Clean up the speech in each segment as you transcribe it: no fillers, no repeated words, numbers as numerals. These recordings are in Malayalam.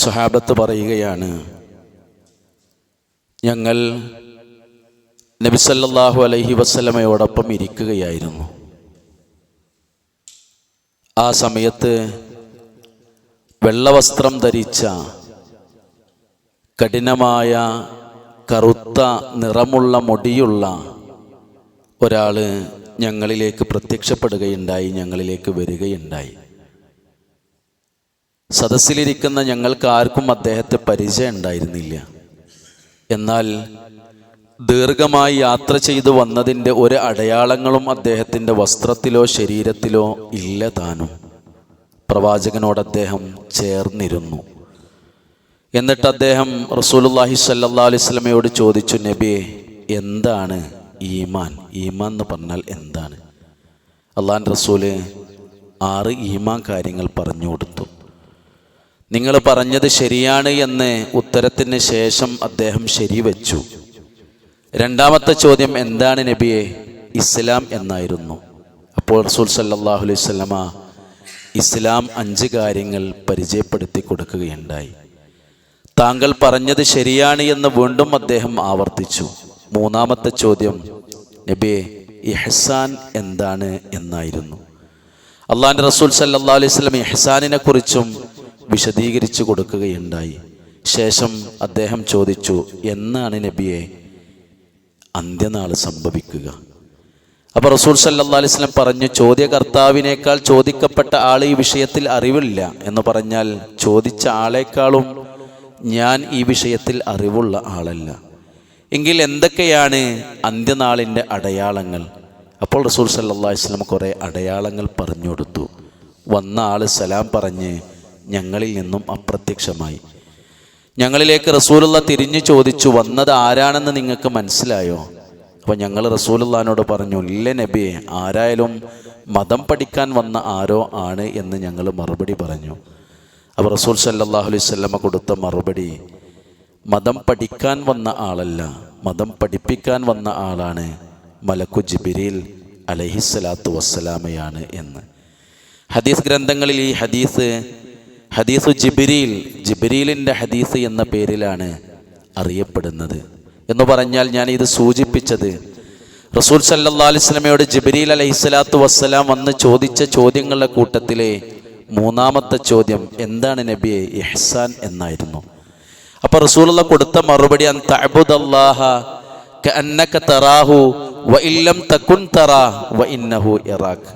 സ്വഹാബത്ത് പറയുകയാണ്, ഞങ്ങൾ നബി സല്ലല്ലാഹു അലൈഹി വസല്ലമയോടൊപ്പം ഇരിക്കുകയായിരുന്നു. ആ സമയത്ത് വെള്ളവസ്ത്രം ധരിച്ച കഠിനമായ കറുത്ത നിറമുള്ള മുടിയുള്ള ഒരാൾ ഞങ്ങളിലേക്ക് പ്രത്യക്ഷപ്പെടുകയുണ്ടായി, ഞങ്ങളിലേക്ക് വരികയുണ്ടായി. സദസ്സിലിരിക്കുന്ന ഞങ്ങൾക്ക് ആർക്കും അദ്ദേഹത്തെ പരിചയം ഉണ്ടായിരുന്നില്ല. എന്നാൽ ദീർഘമായി യാത്ര ചെയ്തു വന്നതിൻ്റെ ഒരു അടയാളങ്ങളും അദ്ദേഹത്തിൻ്റെ വസ്ത്രത്തിലോ ശരീരത്തിലോ ഇല്ല താനും. പ്രവാചകനോട് അദ്ദേഹം ചേർന്നിരുന്നു. എന്നിട്ട് അദ്ദേഹം റസൂലുള്ളാഹി സ്വല്ലല്ലാഹു അലൈഹി വസല്ലമയോട് ചോദിച്ചു, നബിയെ, എന്താണ് ഈമാൻ? ഈമാൻ എന്ന് പറഞ്ഞാൽ എന്താണ്? അള്ളാഹുവിൻ്റെ റസൂല് 6 ഈമാൻ കാര്യങ്ങൾ പറഞ്ഞു കൊടുത്തു. നിങ്ങൾ പറഞ്ഞത് ശരിയാണ് എന്ന് ഉത്തരത്തിന് ശേഷം അദ്ദേഹം ശരിവെച്ചു. രണ്ടാമത്തെ ചോദ്യം, എന്താണ് നബിയെ? ഇസ്ലാം എന്നായിരുന്നു. അപ്പോൾ റസൂൽ സല്ലല്ലാഹു അലൈഹി വസല്ലമ ഇസ്ലാം 5 കാര്യങ്ങൾ പരിചയപ്പെടുത്തി കൊടുക്കുകയുണ്ടായി. താങ്കൾ പറഞ്ഞത് ശരിയാണ് എന്ന് വീണ്ടും അദ്ദേഹം ആവർത്തിച്ചു. മൂന്നാമത്തെ ചോദ്യം, നബിയെ, ഇഹ്സാൻ എന്താണ് എന്നായിരുന്നു. അള്ളാഹുവിൻ്റെ റസൂൽ സല്ലല്ലാഹു അലൈഹി വസല്ലം ഇഹ്സാനിനെ കുറിച്ചും വിശദീകരിച്ചു കൊടുക്കുകയുണ്ടായി. ശേഷം അദ്ദേഹം ചോദിച്ചു, എന്നാണ് നബിയെ അന്ത്യനാൾ സംഭവിക്കുക? അപ്പോൾ റസൂൽ സല്ലല്ലാഹു അലൈഹി വസല്ലം പറഞ്ഞു, ചോദ്യകർത്താവിനേക്കാൾ ചോദിക്കപ്പെട്ട ആൾ ഈ വിഷയത്തിൽ അറിവില്ല എന്ന് പറഞ്ഞാൽ ചോദിച്ച ആളെക്കാളും ഞാൻ ഈ വിഷയത്തിൽ അറിവുള്ള ആളല്ല. എങ്കിൽ എന്തൊക്കെയാണ് അന്ത്യനാളിൻ്റെ അടയാളങ്ങൾ? അപ്പോൾ റസൂൽ സല്ലല്ലാഹു അലൈഹി വസല്ലം കുറേ അടയാളങ്ങൾ പറഞ്ഞു കൊടുത്തു. വന്ന ആൾ സലാം പറഞ്ഞ് ഞങ്ങളിൽ നിന്നും അപ്രത്യക്ഷമായി. ഞങ്ങളിലേക്ക് റസൂലുള്ള തിരിഞ്ഞു ചോദിച്ചു, വന്നത് ആരാണെന്ന് നിങ്ങൾക്ക് മനസ്സിലായോ? അപ്പോൾ ഞങ്ങൾ റസൂലുള്ളാഹിനോട് പറഞ്ഞു, ഇല്ല നബിയെ, ആരായാലും മതം പഠിക്കാൻ വന്ന ആരോ ആണ് എന്ന് ഞങ്ങൾ മറുപടി പറഞ്ഞു. അപ്പോൾ റസൂൽ സല്ലല്ലാഹു അലൈഹി വസല്ലമ കൊടുത്ത മറുപടി, മതം പഠിക്കാൻ വന്ന ആളല്ല, മതം പഠിപ്പിക്കാൻ വന്ന ആളാണ്, മലക്കു ജിബ്രീൽ അലൈഹിസ്സലാത്തു വസ്സലാമയാണ് എന്ന്. ഹദീസ് ഗ്രന്ഥങ്ങളിൽ ഈ ഹദീസ് ജിബ്രീലിൻ്റെ ഹദീസ് എന്ന പേരിലാണ് അറിയപ്പെടുന്നത്. എന്ന് പറഞ്ഞാൽ ഞാൻ ഇത് സൂചിപ്പിച്ചത്, റസൂൽ സല്ലല്ലാഹു അലൈഹി വസല്ലമയോട് ജിബ്രീൽ അലൈഹിസ്സലാത്തു വസ്സലാം വന്ന് ചോദിച്ച ചോദ്യങ്ങളുടെ കൂട്ടത്തിലെ മൂന്നാമത്തെ ചോദ്യം, എന്താണ് നബിയെ ഇഹ്സാൻ എന്നായിരുന്നു. അപ്പോൾ റസൂലുള്ള കൊടുത്ത മറുപടി, അൻ തഅബുദല്ലാഹ കഅന്നക തറാഹു വഇല്ലം തകുൻ തറാ വഇന്നഹു യറാക്.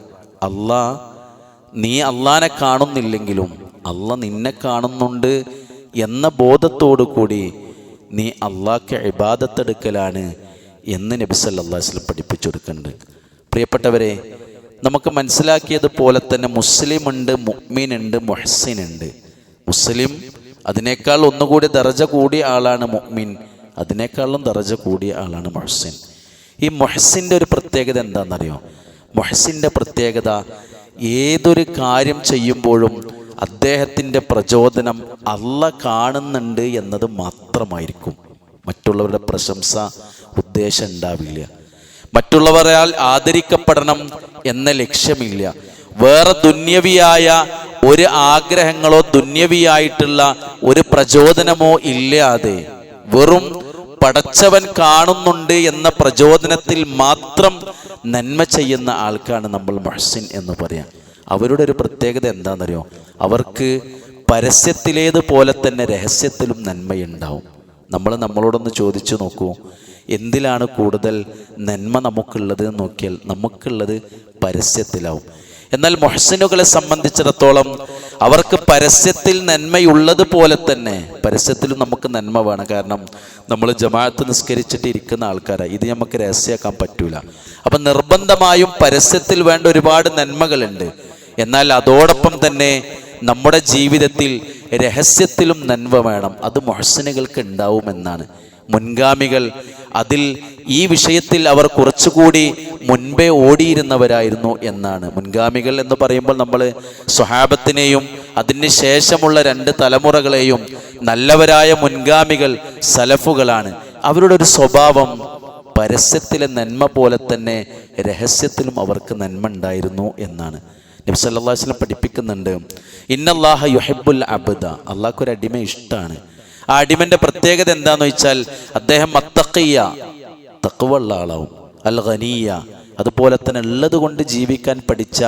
നീ അള്ളാനെ കാണുന്നില്ലെങ്കിലും അള്ളാഹ് നിന്നെ കാണുന്നുണ്ട് എന്ന ബോധത്തോടു കൂടി നീ അള്ളാഹ്ക്ക് ഇബാദത്തെടുക്കലാണ് എന്ന് നബി സല്ലല്ലാഹു അലൈഹി വസല്ലം പഠിപ്പിച്ചു കൊടുക്കുന്നുണ്ട്. പ്രിയപ്പെട്ടവരെ, നമുക്ക് മനസ്സിലാക്കിയതുപോലെ തന്നെ മുസ്ലിമുണ്ട്, മുഅ്മിനുണ്ട്, മുഹ്സിനുണ്ട്. മുസ്ലിം അതിനേക്കാൾ ഒന്നുകൂടി ദറജ കൂടിയ ആളാണ് മുഅ്മിൻ, അതിനേക്കാളും ദറജ കൂടിയ ആളാണ് മുഹ്സിൻ. ഈ മുഹ്സിൻ്റെ ഒരു പ്രത്യേകത എന്താണെന്നറിയോ? മുഹ്സിൻ്റെ പ്രത്യേകത, ഏതൊരു കാര്യം ചെയ്യുമ്പോഴും അദ്ദേഹത്തിൻ്റെ പ്രചോദനം അള്ളാഹ് കാണുന്നുണ്ട് എന്നത് മാത്രമായിരിക്കും. മറ്റുള്ളവരുടെ പ്രശംസ ഉദ്ദേശം ഉണ്ടാവില്ല. മറ്റുള്ളവരാൽ ആദരിക്കപ്പെടണം എന്ന ലക്ഷ്യമില്ല. വേറെ ദുന്യവിയായ ഒരു ആഗ്രഹങ്ങളോ ദുന്യവിയായിട്ടുള്ള ഒരു പ്രചോദനമോ ഇല്ലാതെ വെറും പടച്ചവൻ കാണുന്നുണ്ട് എന്ന പ്രചോദനത്തിൽ മാത്രം നന്മ ചെയ്യുന്ന ആൾക്കാണ് നമ്മൾ മുഹ്സിൻ എന്ന് പറയാം. അവരുടെ ഒരു പ്രത്യേകത എന്താണെന്നറിയോ? അവർക്ക് പരസ്യത്തിലേതുപോലെ തന്നെ രഹസ്യത്തിലും നന്മയുണ്ടാവും. നമ്മളോടൊന്ന് ചോദിച്ചു നോക്കൂ, എന്തിലാണ് കൂടുതൽ നന്മ നമുക്കുള്ളത് എന്ന് നോക്കിയാൽ നമുക്കുള്ളത് പരസ്യത്തിലാവും. എന്നാൽ മുഹ്സിനുകളെ സംബന്ധിച്ചിടത്തോളം അവർക്ക് പരസ്യത്തിൽ നന്മയുള്ളതുപോലെ തന്നെ പരസ്യത്തിലും നമുക്ക് നന്മ വേണം. കാരണം നമ്മൾ ജമാഅത്ത് നിസ്കരിച്ചിട്ട് ഇരിക്കുന്ന ആൾക്കാരാണ്, ഇത് നമുക്ക് രഹസ്യമാക്കാൻ പറ്റൂല. അപ്പം നിർബന്ധമായും പരസ്യത്തിൽ വേണ്ട ഒരുപാട് നന്മകളുണ്ട്. എന്നാൽ അതോടൊപ്പം തന്നെ നമ്മുടെ ജീവിതത്തിൽ രഹസ്യത്തിലും നന്മ വേണം. അത് മുഹ്സിനുകൾക്ക് ഉണ്ടാവുമെന്നാണ്. മുൻഗാമികൾ അതിൽ ഈ വിഷയത്തിൽ അവർ കുറച്ചുകൂടി മുൻപേ ഓടിയിരുന്നവരായിരുന്നു എന്നാണ്. മുൻഗാമികൾ എന്ന് പറയുമ്പോൾ നമ്മൾ സ്വഹാബത്തിനെയും അതിന് ശേഷമുള്ള 2 തലമുറകളെയും നല്ലവരായ മുൻഗാമികൾ സലഫുകളാണ്. അവരുടെ ഒരു സ്വഭാവം പരസ്യത്തിലെ നന്മ പോലെ തന്നെ രഹസ്യത്തിലും അവർക്ക് നന്മ ഉണ്ടായിരുന്നു എന്നാണ്. നബി സല്ലല്ലാഹു അലൈഹി വസല്ലം പഠിപ്പിക്കുന്നുണ്ട്, ഇന്നല്ലാഹ യുഹിബ്ബുൽ അബ്ദ, അള്ളാഹ്ക്കൊരു അടിമ ഇഷ്ടമാണ്. ആ അടിമന്റെ പ്രത്യേകത എന്താന്ന് വെച്ചാൽ അദ്ദേഹം അത്തഖിയ, തഖ്വയുള്ള ആളാവും, അൽ ഗനിയ, അതുപോലെ തന്നെ ഉള്ളത് കൊണ്ട് ജീവിക്കാൻ പഠിച്ച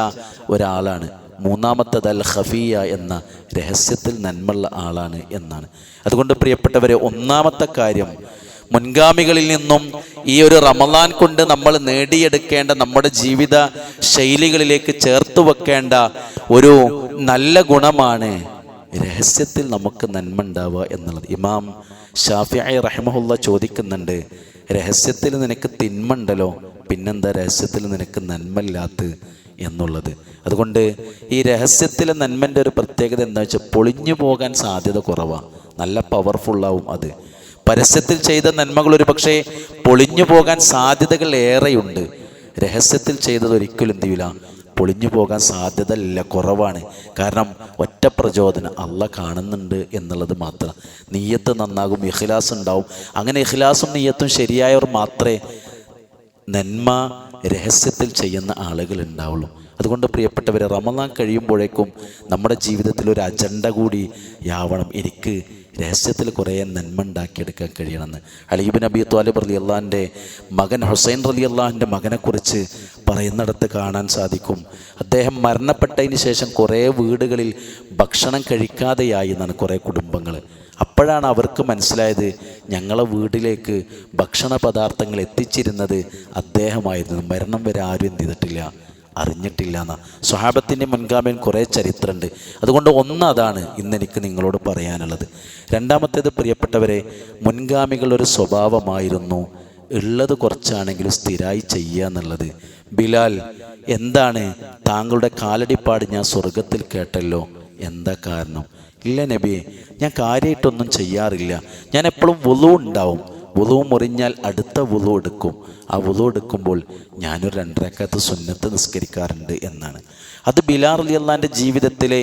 ഒരാളാണ്. മൂന്നാമത്തത് അൽ ഖഫിയ എന്ന രഹസ്യത്തിൽ നന്മയുള്ള ആളാണ് എന്നാണ്. അതുകൊണ്ട് പ്രിയപ്പെട്ടവരെ, ഒന്നാമത്തെ കാര്യം മുൻഗാമികളിൽ നിന്നും ഈ ഒരു റമളാൻ കൊണ്ട് നമ്മൾ നേടിയെടുക്കേണ്ട, നമ്മുടെ ജീവിത ശൈലികളിലേക്ക് ചേർത്ത് വെക്കേണ്ട ഒരു നല്ല ഗുണമാണ് രഹസ്യത്തിൽ നമുക്ക് നന്മ ഉണ്ടാവുക എന്നുള്ളത്. ഇമാം ഷാഫിഈ റഹിമഹുല്ല ചോദിക്കുന്നുണ്ട്, രഹസ്യത്തിൽ നിനക്ക് തിന്മ ഉണ്ടല്ലോ, പിന്നെന്താ രഹസ്യത്തിൽ നിനക്ക് നന്മയില്ലാത്ത എന്നുള്ളത്. അതുകൊണ്ട് ഈ രഹസ്യത്തിലെ നന്മൻ്റെ ഒരു പ്രത്യേകത എന്താ വെച്ചാൽ പൊളിഞ്ഞു പോകാൻ സാധ്യത കുറവാണ്, നല്ല പവർഫുള്ളാവും അത്. പരസ്യത്തിൽ ചെയ്ത നന്മകൾ ഒരു പക്ഷേ പൊളിഞ്ഞു പോകാൻ സാധ്യതകൾ ഏറെയുണ്ട്. രഹസ്യത്തിൽ ചെയ്തത് ഒരിക്കലും എന്ത് ചെയ്യില്ല, പൊളിഞ്ഞു പോകാൻ സാധ്യത ഇല്ല, കുറവാണ്. കാരണം ഒറ്റ പ്രചോദനം, അള്ളാഹ് കാണുന്നുണ്ട് എന്നുള്ളത് മാത്രം. നിയ്യത്ത് നന്നാകും, ഇഖ്ലാസ് ഉണ്ടാവും. അങ്ങനെ ഇഖ്ലാസും നിയ്യത്തും ശരിയായവർ മാത്രമേ നന്മ രഹസ്യത്തിൽ ചെയ്യുന്ന ആളുകൾ ഉണ്ടാവുള്ളൂ. അതുകൊണ്ട് പ്രിയപ്പെട്ടവരെ, റമളാൻ കഴിയുമ്പോഴേക്കും നമ്മുടെ ജീവിതത്തിൽ ഒരു അജണ്ട കൂടി ആവണം, എനിക്ക് രഹസ്യത്തിൽ കുറേ നന്മ ഉണ്ടാക്കിയെടുക്കാൻ കഴിയണമെന്ന്. അലി ഇബ്നു അബീ ത്വാലിബ് റളിയല്ലാഹുവിൻ്റെ മകൻ ഹുസൈൻ റളിയല്ലാഹുവിൻ്റെ മകനെക്കുറിച്ച് പറയുന്നിടത്ത് കാണാൻ സാധിക്കും, അദ്ദേഹം മരണപ്പെട്ടതിന് ശേഷം കുറേ വീടുകളിൽ ഭക്ഷണം കഴിക്കാതെയായി എന്നാണ്, കുറേ കുടുംബങ്ങൾ. അപ്പോഴാണ് അവർക്ക് മനസ്സിലായത്, ഞങ്ങളെ വീട്ടിലേക്ക് ഭക്ഷണ പദാർത്ഥങ്ങൾ എത്തിച്ചിരുന്നത് അദ്ദേഹമായിരുന്നു, മരണം വരെ ആരും എന്ത് ചെയ്തിട്ടില്ല, അറിഞ്ഞിട്ടില്ല എന്ന സ്വഹാബത്തിൻ്റെ മുൻഗാമിയിൽ കുറേ ചരിത്രമുണ്ട്. അതുകൊണ്ട് അതാണ് ഇന്നെനിക്ക് നിങ്ങളോട് പറയാനുള്ളത്. രണ്ടാമത്തേത് പ്രിയപ്പെട്ടവരെ, മുൻഗാമികളൊരു സ്വഭാവമായിരുന്നു ഉള്ളത് കുറച്ചാണെങ്കിലും സ്ഥിരമായി ചെയ്യുക എന്നുള്ളത്. ബിലാൽ, എന്താണ് താങ്കളുടെ കാലടിപ്പാട് ഞാൻ സ്വർഗത്തിൽ കേട്ടല്ലോ, എന്താ കാരണം? ഇല്ല നബിയെ, ഞാൻ കാര്യമായിട്ടൊന്നും ചെയ്യാറില്ല, ഞാൻ എപ്പോഴും വുളു ഉണ്ടാവും, വുളു മുറിഞ്ഞാൽ അടുത്ത വുളു എടുക്കും, ആ വുളു എടുക്കുമ്പോൾ ഞാനൊരു 2 റക്അത്ത് സുന്നത്ത് നിസ്കരിക്കാറുണ്ട് എന്നാണ്. അത് ബിലാൽ റളിയല്ലാഹുവിൻ്റെ ജീവിതത്തിലെ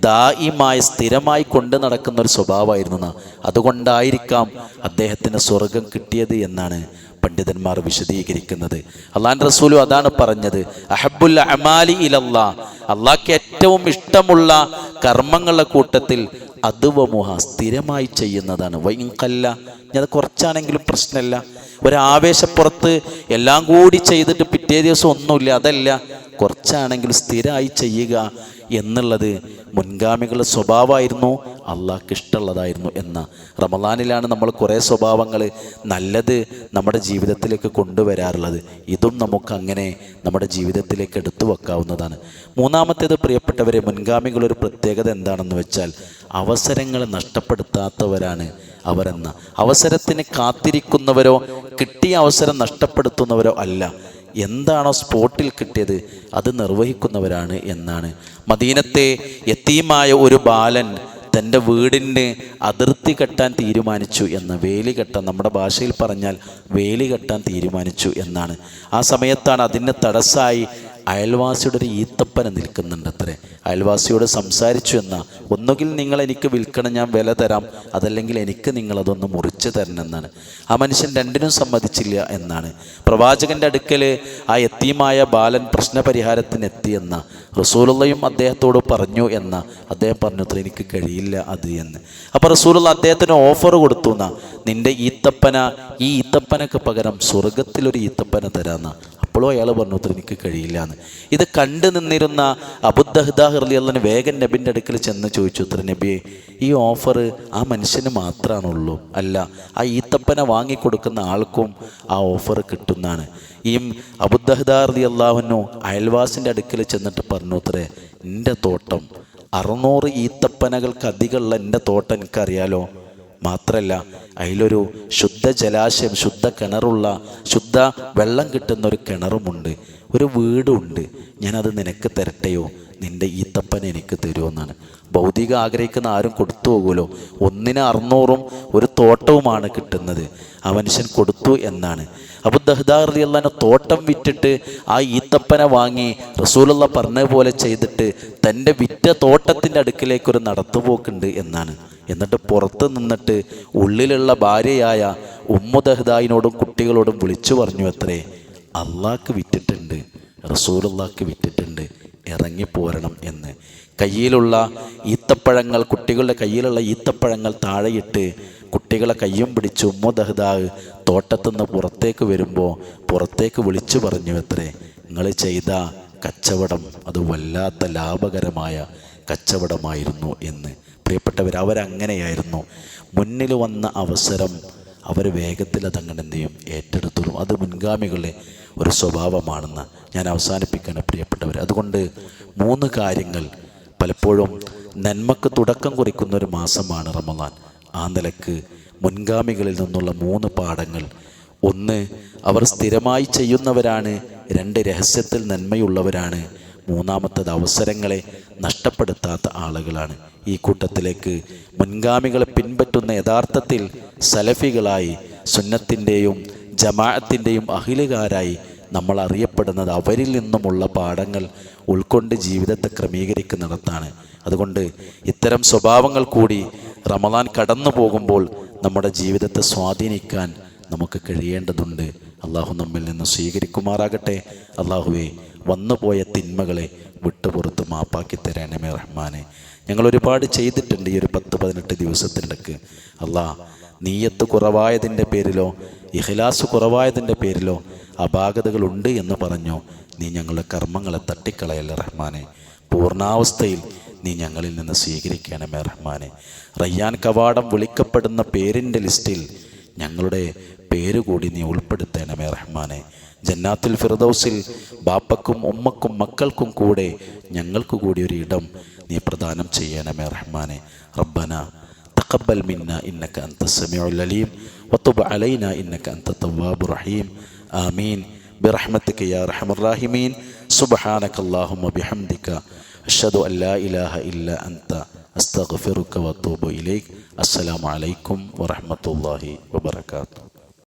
ദായിമായി സ്ഥിരമായി കൊണ്ട് നടക്കുന്ന ഒരു സ്വഭാവമായിരുന്നു. അതുകൊണ്ടായിരിക്കാം അദ്ദേഹത്തിന് സ്വർഗം കിട്ടിയത് എന്നാണ് പണ്ഡിതന്മാർ വിശദീകരിക്കുന്നത്. അള്ളാഹുവിൻ്റെ റസൂലും അതാണ് പറഞ്ഞത്, അഹബ്ബുൽ അമാലി ഇലല്ലാഹ്, അള്ളാഹ്ക്ക് ഏറ്റവും ഇഷ്ടമുള്ള കർമ്മങ്ങളുടെ കൂട്ടത്തിൽ അദ്വമുഹ, സ്ഥിരമായി ചെയ്യുന്നതാണ്. വൈൻകല്ല, ഞാൻ കുറച്ചാണെങ്കിലും പ്രശ്നമല്ല. ഒരാവേശപ്പുറത്ത് എല്ലാം കൂടി ചെയ്തിട്ട് പിറ്റേ ദിവസം ഒന്നുമില്ല, അതല്ല, കുറച്ചാണെങ്കിലും സ്ഥിരമായി ചെയ്യുക എന്നുള്ളത് മുൻഗാമികളുടെ സ്വഭാവമായിരുന്നു, അള്ളാഹ്ക്ക് ഇഷ്ടമുള്ളതായിരുന്നു എന്ന. റമളാനിലാണ് നമ്മൾ കുറേ സ്വഭാവങ്ങൾ നല്ലത് നമ്മുടെ ജീവിതത്തിലേക്ക് കൊണ്ടുവരാറുള്ളത്. ഇതും നമുക്കങ്ങനെ നമ്മുടെ ജീവിതത്തിലേക്ക് എടുത്തു വെക്കാവുന്നതാണ്. മൂന്നാമത്തേത് പ്രിയപ്പെട്ടവരെ, മുൻഗാമികളൊരു പ്രത്യേകത എന്താണെന്ന് വെച്ചാൽ അവസരങ്ങൾ നഷ്ടപ്പെടുത്താത്തവരാണ് അവരെന്ന. അവസരത്തിന് കാത്തിരിക്കുന്നവരോ കിട്ടിയ അവസരം നഷ്ടപ്പെടുത്തുന്നവരോ അല്ല, എന്താണോ സ്പോട്ടിൽ കിട്ടിയത് അത് നിർവഹിക്കുന്നവരാണ് എന്നാണ്. മദീനത്തെ യതീമായ ഒരു ബാലൻ തൻ്റെ വീടിന് അതിർത്തി കെട്ടാൻ തീരുമാനിച്ചു എന്ന്, വേലി കെട്ടാൻ, നമ്മുടെ ഭാഷയിൽ പറഞ്ഞാൽ വേലി കെട്ടാൻ തീരുമാനിച്ചു എന്നാണ്. ആ സമയത്താണ് അതിന് തടസ്സമായി അയൽവാസിയുടെ ഒരു ഈത്തപ്പന നിൽക്കുന്നുണ്ട് അത്രേ. അയൽവാസിയോട് സംസാരിച്ചു എന്നാ, ഒന്നുകിൽ നിങ്ങൾ എനിക്ക് വിൽക്കണം, ഞാൻ വില തരാം, അതല്ലെങ്കിൽ എനിക്ക് നിങ്ങളതൊന്ന് മുറിച്ച് തരണം എന്നാണ്. ആ മനുഷ്യൻ രണ്ടിനും സമ്മതിച്ചില്ല എന്നാണ്. പ്രവാചകൻ്റെ അടുക്കൽ ആ യതീമായ ബാലൻ പ്രശ്നപരിഹാരത്തിന് എത്തിയെന്ന റസൂലുള്ളയും അദ്ദേഹത്തോട് പറഞ്ഞു എന്ന. അദ്ദേഹം പറഞ്ഞു, അത്ര എനിക്ക് കഴിയില്ല അത് എന്ന്. അപ്പോൾ റസൂലുള്ള അദ്ദേഹത്തിന് ഓഫർ കൊടുത്തു എന്നാ, നിന്റെ ഈത്തപ്പന, ഈ ഈത്തപ്പനക്ക് പകരം സ്വർഗത്തിലൊരു ഈത്തപ്പന തരാമെന്ന. അപ്പോഴും അയാൾ പറഞ്ഞു, അത്ര എനിക്ക് കഴിയില്ല എന്ന്. ഇത് കണ്ടു നിന്നിരുന്ന അബൂദഹ്ദാ റളിയല്ലാഹു വേഗം നബിൻ്റെ അടുക്കൽ ചെന്ന് ചോദിച്ചു, അത്ര നബിയെ, ഈ ഓഫർ ആ മനുഷ്യന് മാത്രമാണുള്ളൂ, അല്ല ആ ഈത്തപ്പന വാങ്ങിക്കൊടുക്കുന്ന ആൾക്കും ആ ഓഫർ കിട്ടുന്നതാണ്. ഈ അബൂദഹ്ദാ റളിയല്ലാഹു അയൽവാസിൻ്റെ അടുക്കൽ ചെന്നിട്ട് പറഞ്ഞു, അത്രേ എൻ്റെ തോട്ടം 600 ഈത്തപ്പനകൾക്ക് അധികമുള്ള എൻ്റെ തോട്ടം എനിക്കറിയാലോ, മാത്രമല്ല അതിലൊരു ശുദ്ധ ജലാശയം, ശുദ്ധ കിണറുള്ള, ശുദ്ധ വെള്ളം കിട്ടുന്ന ഒരു കിണറുമുണ്ട്, ഒരു വീടുമുണ്ട്, ഞാനത് നിനക്ക് തരട്ടെയോ, നിൻ്റെ ഈത്തപ്പന എനിക്ക് തരുമെന്നാണ്. ഭൗതിക ആഗ്രഹിക്കുന്ന ആരും കൊടുത്തു പോകുമല്ലോ, 600 ഒരു തോട്ടവുമാണ് കിട്ടുന്നത്. ആ മനുഷ്യൻ കൊടുത്തു എന്നാണ്. അബൂദഹ്ദാ റളിയല്ലാഹു തോട്ടം വിറ്റിട്ട് ആ ഈത്തപ്പന വാങ്ങി റസൂലുള്ള പറഞ്ഞതുപോലെ ചെയ്തിട്ട് തൻ്റെ വിറ്റ തോട്ടത്തിൻ്റെ അടുക്കിലേക്കൊരു നടത്തുപോക്കുണ്ട് എന്നാണ്. എന്നിട്ട് പുറത്ത് നിന്നിട്ട് ഉള്ളിലുള്ള ഭാര്യയായ ഉമ്മു ദഹ്ദായിനോടും കുട്ടികളോടും വിളിച്ചു പറഞ്ഞു, അത്രേ അള്ളാഹ്ക്ക് വിറ്റിട്ടുണ്ട്, റസൂലുള്ളാഹ്ക്ക് വിറ്റിട്ടുണ്ട് ഇറങ്ങിപ്പോരണം എന്ന്. കയ്യിലുള്ള ഈത്തപ്പഴങ്ങൾ, കുട്ടികളുടെ കയ്യിലുള്ള ഈത്തപ്പഴങ്ങൾ താഴെയിട്ട് കുട്ടികളെ കയ്യും പിടിച്ച് ഉമ്മുദഹ്ദാ തോട്ടത്തുനിന്ന് പുറത്തേക്ക് വരുമ്പോൾ പുറത്തേക്ക് വിളിച്ചു പറഞ്ഞു അത്രേ, നിങ്ങൾ ചെയ്ത കച്ചവടം അത് വല്ലാത്ത ലാഭകരമായ കച്ചവടമായിരുന്നു എന്ന്. പ്രിയപ്പെട്ടവർ, അവരങ്ങനെയായിരുന്നു. മുന്നിൽ വന്ന അവസരം അവർ വേഗത്തിൽ അതങ്ങനെ എന്ത് ചെയ്യും, ഏറ്റെടുത്തോളും. അത് മുൻഗാമികളുടെ ഒരു സ്വഭാവമാണെന്ന് ഞാൻ അവസാനിപ്പിക്കുകയാണ് പ്രിയപ്പെട്ടവർ. അതുകൊണ്ട് 3 കാര്യങ്ങൾ പലപ്പോഴും നന്മക്ക് തുടക്കം കുറിക്കുന്ന ഒരു മാസമാണ് റമദാൻ. ആ നിലക്ക് മുൻഗാമികളിൽ നിന്നുള്ള 3 പാഠങ്ങൾ: 1, അവർ സ്ഥിരമായി ചെയ്യുന്നവരാണ്. 2, രഹസ്യത്തിൽ നന്മയുള്ളവരാണ്. 3, അവസരങ്ങളെ നഷ്ടപ്പെടുത്താത്ത ആളുകളാണ്. ഈ കൂട്ടത്തിലേക്ക് മുൻഗാമികളെ പിൻപറ്റുന്ന യഥാർത്ഥത്തിൽ സലഫികളായി, സുന്നത്തിൻ്റെയും ജമാഅത്തിൻ്റെയും അഹിലുകാരായി നമ്മൾ അറിയപ്പെടുന്നത് അവരിൽ നിന്നുമുള്ള പാഠങ്ങൾ ഉൾക്കൊണ്ട് ജീവിതത്തെ ക്രമീകരിക്കുന്നിടത്താണ്. അതുകൊണ്ട് ഇത്തരം സ്വഭാവങ്ങൾ കൂടി റമദാൻ കടന്നു പോകുമ്പോൾ നമ്മുടെ ജീവിതത്തെ സ്വാധീനിക്കാൻ നമുക്ക് കഴിയേണ്ടതുണ്ട്. അള്ളാഹു നമ്മിൽ നിന്ന് സ്വീകരിക്കുമാറാകട്ടെ. അള്ളാഹുവെ, വന്നുപോയ തിന്മകളെ വിട്ടുപുറത്ത് മാപ്പാക്കി തരണമേ റഹ്മാനെ. ഞങ്ങൾ ഒരുപാട് ചെയ്തിട്ടുണ്ട് ഈ ഒരു 10-18 ദിവസത്തിനിടക്ക്. അള്ളാഹ്, നീയത്ത് കുറവായതിൻ്റെ പേരിലോ ഇഖ്ലാസ് കുറവായതിൻ്റെ പേരിലോ അപാകതകളുണ്ട് എന്ന് പറഞ്ഞു നീ ഞങ്ങളുടെ കർമ്മങ്ങളെ തട്ടിക്കളയല്ല റഹ്മാനെ. പൂർണ്ണാവസ്ഥയിൽ നീ ഞങ്ങളിൽ നിന്ന് സ്വീകരിക്കണമേ റഹ്മാനെ. റയ്യാൻ കവാടം വിളിക്കപ്പെടുന്ന പേരിൻ്റെ ലിസ്റ്റിൽ ഞങ്ങളുടെ പേര് കൂടി നീ ഉൾപ്പെടുത്തണമേ റഹ്മാനെ. ജന്നാത്തുൽ ഫിർദൗസിൽ ബാപ്പക്കും ഉമ്മക്കും മക്കൾക്കും കൂടെ ഞങ്ങൾക്ക് കൂടി ഒരു ഇടം നീ പ്രദാനം ചെയ്യണമേ റഹ്മാനെ. റബ്ബന തഖബ്ബൽ മിന്ന ഇന്നക അൻത സമീഉൽ അലീം വതുബ് അലൈനാ ഇന്നക അൻത തവ്വാബുർ റഹീം. ആമീൻ ബിറഹ്മതിക യാ അർഹമർ റഹീമീൻ. സുബ്ഹാനകല്ലാഹുമ്മ ബിഹംദിക അഷ്ഹദു അൻ ലാ ഇലാഹ ഇല്ല അൻത അസ്തഗ്ഫിറുക വഅതൂബു ഇലൈക്. അസ്സലാമു അലൈക്കും വറഹ്മത്തുള്ളാഹി വബറകാതുഹു.